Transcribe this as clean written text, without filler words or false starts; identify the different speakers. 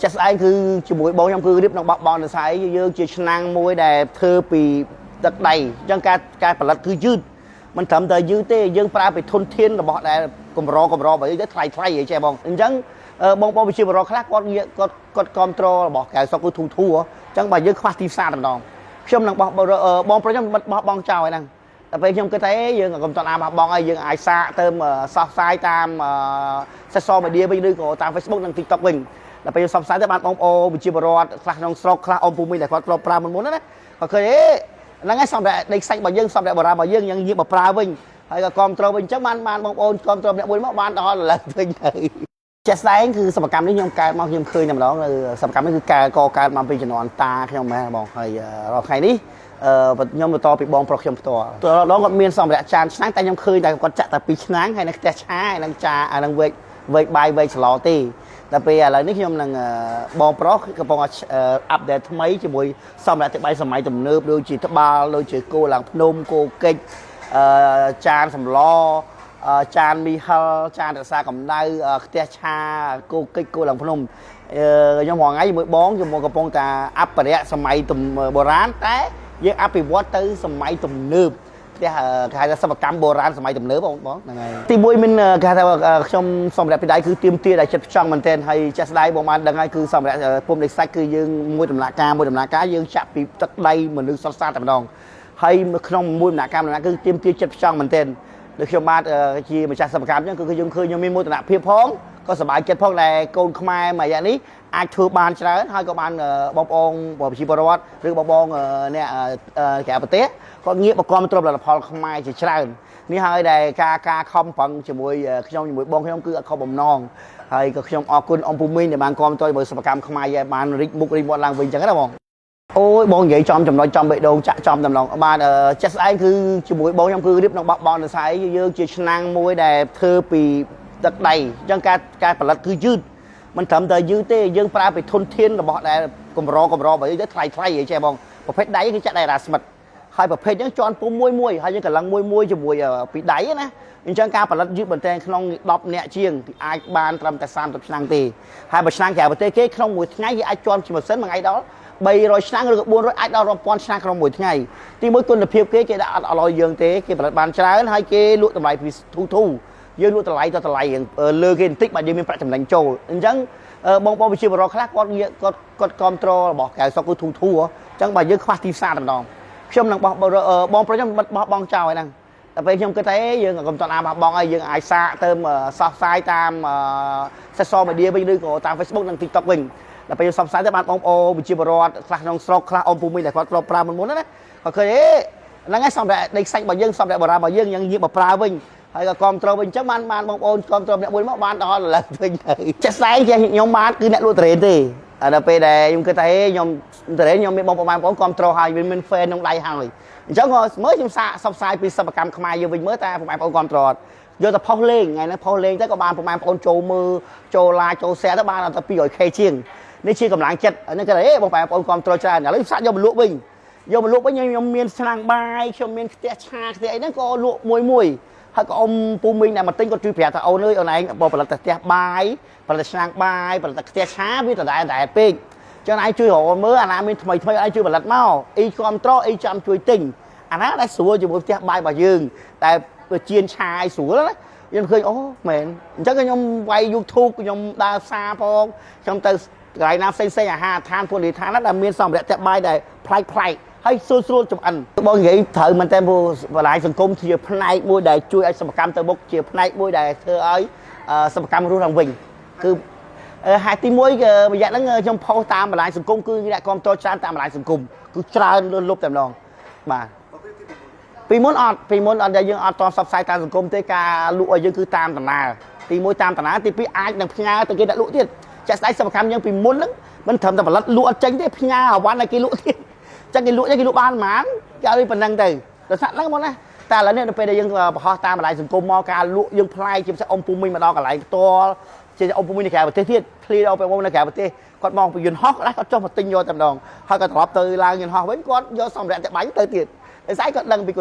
Speaker 1: ចាស់ស្អែកគឺជាមួយបងខ្ញុំគឺរៀបនឹងបោះបង់នៅស្អែកយើងជាឆ្នាំងមួយដែលធ្វើពីទឹកដីអញ្ចឹងការផលិតគឺយឺតមិនត្រឹមតែយឺតទេយើងប្រើពីធនធានរបស់ដែលកម្របើទៅថ្លៃអីចេះបងអញ្ចឹងបងប្រជាពលរដ្ឋខ្លះគាត់គ្រប់គ្រងរបស់កៅសុកគឺធូរអញ្ចឹងបើយើងខ្វះទីផ្សារតែម្ដងខ្ញុំនឹងបោះបងប្រុសខ្ញុំមិនបោះបង់ចោលឯហ្នឹងតែពេលខ្ញុំគិតថាយើងកុំតន់អាបោះបង់ឲ្យយើងអាចសាកទៅសោះផ្សាយតាមsocial media វិញឬក៏តាម Facebook និង TikTok វិញដល់ពេលសោះផ្សាយទៅបានបងប្អូនប្រជាពលរដ្ឋខ្លះក្នុងស្រុកខ្លះអ៊ំពូមីដែលគាត់ធ្លាប់ប្រើមុនណាគាត់ឃើញហ្នឹងហើយសម្រាប់ដីខ្សាច់របស់យើងសម្រាប់បុរាណរបស់យើងងាកមកប្រើវិញហើយក៏គ្រប់គ្រងវិញអញ្ចឹងបានបងប្អូនគ្រប់គ្រងអ្នកមួយមកបានដល់ឥឡូវវិញទៅជាក់ស្ដែងគឺសិប្បកម្មនេះខ្ញុំកើតមកខ្ញុំឃើញតែម្ដងសិប្បកម្មនេះគឺកើតមកពីជំនាន់តាខ្ញុំមែនបងហើយរាល់ថ្ងៃនេះខ្ញុំបន្តពីបងប្រុសខ្ញុំផ្ទាល់ដងគាត់មានសម្ភារៈចានឆ្នាំងតែខ្ញុំឃើញតែគាត់ចាក់តែពីឆ្នាំងហើយនៅខ្ទះឆាហើយនឹងចាអានឹងវែកបាយវែកស្លោទេតែពេលឥឡូវនេះខ្ញុំនឹងបងប្រុសកំពុងអាប់ដេតថ្មីជាមួយសម្ភារៈទឹកបាយសម័យទំនើបដូចជាត្បាល់ដូចជាគោឡើងភ្នំគោកិច្ចចានសម្លចានមីហិលចានរក្សាកម្ដៅខ្ទះឆាគោកិច្ចគោឡើងភ្នំខ្ញុំរងថ្ងៃជាមួយបងខ្ញុំកំពុងតែអភិរក្សសម័យបុរាណតែយើងអភិវឌ្ឍទៅសម័យទំនើបគេហៅថាសិប្បកម្មបុរាណសម័យទំនើបបងហ្នឹងហើយទីមួយមានគេហៅថាខ្ញុំសម្រាប់ពីដៃគឺទៀមទាដែលចិត្តផ្ចង់មែនទែនហើយចាស់ស្ដាយបងបានដឹងហើយគឺសម្រាប់ពុំនៃសាច់គឺយើងមួយដំណាក់កាលយើងចាក់ពីទឹកដីមនុស្សសុទ្ធសាធតែម្ដងហើយក្នុងមួយដំណាក់កាលគឺទៀមទាចិត្តផ្ចង់មែនទែនដូចខ្ញុំបាទជាម្ចាស់សិប្បកម្មអញ្ចឹងគឺខ្ញុំឃើញខ្ញុំមានមោទនភាពផងក៏សប្បាយចិត្តផងដែលកូនខ្មែរមួយរយៈនេះអាចធ្វើបានច្រើនហើយក៏បានបងប្អូនប្រជាពលរដ្ឋឬបងអ្នកក្រៅប្រទេសគាត់ងាកមកគាំទ្រផលិតផលខ្មែរជាច្រើននេះហើយដែលការខំប្រឹងជាមួយខ្ញុំជាមួយបងខ្ញុំគឺអត់ខុសបំណងហើយក៏ខ្ញុំអរគុណអង្គភូមិដែលបានគាំទ្រជាមួយសិប្បកម្មខ្មែរឲ្យបានរីកមុខរីកមាត់ឡើងវិញអញ្ចឹងណាបងអូយបងនិយាយចំចំណុចចំបេះដូងចាក់ចំតម្លងបានចាស់ស្អែកគឺជាមួយបងខ្ញុំគឺរៀបនឹងបោះបង់នៅស្អែកយើងជាឆ្នាំងមួយដែលធ្វើពីទឹកដីអញ្ចឹងការផលិតគឺយឺតមិនត្រឹមតែយឺតទេយើងប្រើពីធនធានរបស់ដែលកម្របើទៅថ្លៃអីចេះបងប្រភេទដៃគឺចាក់ដៃរ៉ាស្មិតហើយប្រភេទហ្នឹងជន់ពុំមួយហើយយើងកម្លាំងមួយជាមួយពីដៃណាអញ្ចឹងការផលិតយឺតមែនតើក្នុង10នាក់ជាងអាចបានត្រឹមតែ30ឆ្នាំទេហើយបើឆ្នាំក្រៅប្រទេសគេក្នុងមួយថ្ងៃគេអាចជន់ជាម៉ាស៊ីនមួយថ្ងៃដល់300ឆ្នាំឬក៏400អាចដល់រាប់ពាន់ឆ្នាំក្នុងមួយថ្ងៃទីមួយគុណភាពគេដាក់អត់ឲ្យយើងទេគេផលិតបានច្រើនហើយគេលក់តម្លៃពីធូរយើងលក់តម្លៃទៅតម្លៃលើគេបន្តិចបាទយើងមានប្រាក់ចំណេញចូលអញ្ចឹងបងប្អូនប្រជាពលរដ្ឋខ្លះគាត់គ្រប់គ្រងរបស់កៅសុកគឺធូរអញ្ចឹងបើយើងខ្វះទីផ្សារតែម្ដងខ្ញុំនឹងបោះបងប្រុសខ្ញុំមិនបោះបង់ចោលហ្នឹងតែពេលខ្ញុំគិតថាយើងកុំតន់អាបោះបង់ឲ្យយើងអាចសាកទៅសោះផ្សាយតាម social media វិញឬក៏តាម Facebook និង TikTok វិញដល់ពេលសោះផ្សាយទៅបានបងប្អូនប្រជាពលរដ្ឋខ្លះក្នុងស្រុកខ្លះអ៊ំពូមីដែលគាត់ធ្លាប់ប្រើមុនណាគាត់ឃើញហ្នឹងហើយសម្រាប់ដីខ្សាច់របស់យើងសម្រាប់បុរាណរបស់យើងងាកមកប្រើវិញហើយក៏គ្រប់គ្រងវិញអញ្ចឹងបានបងប្អូនគ្រប់គ្រងអ្នកមួយមកបានដល់ឥឡូវវិញចាស់ស្ដែងជាខ្ញុំបាទគឺអ្នកលក់តរ៉េនទេដល់ពេលដែលខ្ញុំគិតថាខ្ញុំតរ៉េនខ្ញុំមានបងប្អូនគ្រប់គ្រងហើយមាន fan ក្នុងដៃហើយអញ្ចឹងក៏មើលខ្ញុំសាកសបផ្សាយពីសិប្បកម្មខ្មែរយើងវិញមើលតែបងប្អូនគ្រប់គ្រងយកទៅផុសលេងថ្ងៃហ្នឹងផុសលេងទៅក៏បានបងប្អូនចូលមើលចូល like ចូល share ទៅបានដល់ 200k ជាងនេះជាកម្លាំងចិត្តហ្នឹងគេថាបងប្អូនគ្រប់គ្រងច្រើនឥឡូវសាកយកមកលក់វិញខ្ញុំមានឆ្នាំងបាយខ្ញុំមានខ្ទះឆាខ្ទះអីហ្នឹងក៏លក់មួយហើយក៏អ៊ំពូមីងដែលមកទិញគាត់ជួយប្រាប់ថាអូនអើយអូនឯងបើផលិតតែផ្ទះបាយផលិតឆ្នាំងបាយផលិតតែខ្ទះឆាវាដដែលពេកចឹងឯងជួយរកមើលអាណាមានថ្មីឲ្យជួយផលិតមកអ៊ីគ្រប់ត្រអ៊ីចាំជួយទិញអាណាដែលស្រួលជាមួយផ្ទះបាយរបស់យើងតែជៀនឆាឲ្យស្រួលណាខ្ញុំឃើញអូមែនអញ្ចឹងខ្ញុំវាយ YouTube ខ្ញុំដើរផ្សារផងខ្ញុំទៅកន្លែងណាផ្សេងអាហារឋានពលនិឋានណាដែលមានសម្ភារៈផ្ទះបាយដែលប្លែកហើយស្រួលចំអិនបងនិយាយត្រូវមែនតើព្រោះបណ្ដាញសង្គមជាផ្នែកមួយដែលជួយឲ្យសិប្បកម្មទៅមុខជាផ្នែកមួយដែលធ្វើឲ្យសិប្បកម្មរស់ឡើងវិញគឺហេតុទី1គឺរយៈហ្នឹងខ្ញុំផុសតាមបណ្ដាញសង្គមគឺអ្នកគ្រប់គ្រងច្រើនតាមបណ្ដាញសង្គមគឺច្រើនលុបតែម្ដងបាទពីមុនអត់ដែលយើងអត់តផ្សព្វផ្សាយតាមសង្គមទេការលក់ឲ្យយើងគឺតាមដំណើរទី1តាមដំណើរទី2អាចនឹងផ្ញើទៅគេដាក់លក់ទៀតចាក់ស្ដាយសិប្បកម្មយើងពីមុនហ្នឹងមិនត្រឹមតែផលិតលក់អត់ចេញទេផ្ញើអាវ៉ាន់ឲ្យគេលក់ទៀតចឹងគេលក់បានប៉ុន្មានគេឲ្យប៉ុណ្ណឹងទៅដល់ស្អាតហ្នឹងមកណាតែឥឡូវនេះដល់ពេលដែលយើងបង្ហោះតាមបណ្ដាញសង្គមមកការលក់យើងផ្លាយជាពិសេសអ៊ំពូមីងមកដល់កន្លែងផ្ទាល់ជាអ៊ំពូមីងនៅក្រៅប្រទេសទៀតឃ្លីដល់បងនៅក្រៅប្រទេសគាត់មកពីយន្តហោះគាត់ចុះមកទិញយកតែម្ដងហើយគាត់ត្រឡប់ទៅឡើងយន្តហោះវិញគាត់យកសម្ភារៈតែបាញ់ទៅទៀតតែស្អីគាត់ដឹងពី